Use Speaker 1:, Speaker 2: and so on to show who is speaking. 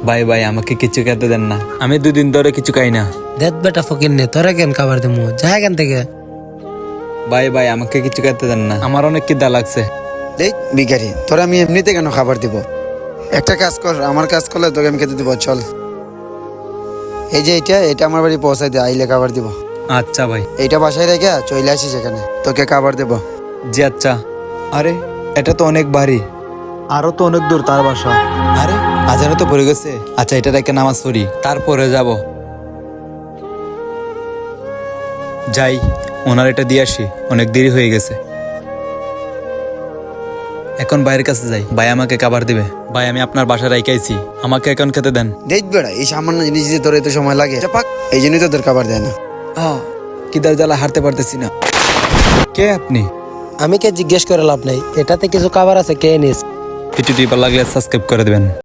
Speaker 1: ভাই ভাই আমাকে কিছু খেতে দেন না, আমি 2 দিন ধরে কিছু খাই না।
Speaker 2: দেখ বেটা ফকির নে, তোরা কেন খাবার দেবো, যা এখান থেকে।
Speaker 1: ভাই ভাই আমাকে কিছু খেতে দেন না, আমার অনেক খিদা লাগছে।
Speaker 3: দেখ ভিখারি, তোরা আমি এমনিতে কেন খাবার দিব? একটা কাজ কর, আমার কাজ করলে তোকে আমি খেতে দিব, চল। এই যে এটা আমার বাড়ি পৌঁছাই দে, আইলে খাবার দিব।
Speaker 1: আচ্ছা ভাই।
Speaker 3: এইটা বাসায় রেখে চলে আসিস এখানে, তোকে খাবার দেব।
Speaker 1: জি আচ্ছা। আরে এটা তো অনেক ভারী, আরো তো অনেক দূর তার বাসা। আরে আজানও তো পড়ে গেছে, আচ্ছা এটা রেখে নামাজ পড়ি, তারপরে যাব। যাই, ওনার এটা দিয়ে আসি, অনেক দেরি হয়ে গেছে। এখন ভাইয়ের কাছে যাই, ভাই আমাকে খাবার দিবে। ভাই আমি আপনার বাসায় রাইখাইছি, আমাকে এখন খেতে দেন।
Speaker 3: দেখ বেড়া, এই সামান্য জিনিস দিয়ে তোর এত সময় লাগে, চাপাক, এই জন্যই তোদের খাবার দেয় না।
Speaker 1: কিদার জ্বালা হারতে পারতেছি না। কে আপনি?
Speaker 2: আমি কে জিজ্ঞেস করে লাভ নাই, এটাতে কিছু খাবার আছে, কে নিস।
Speaker 1: ভিডিওটি ভালো লাগলে সাবস্ক্রাইব করে দেবেন।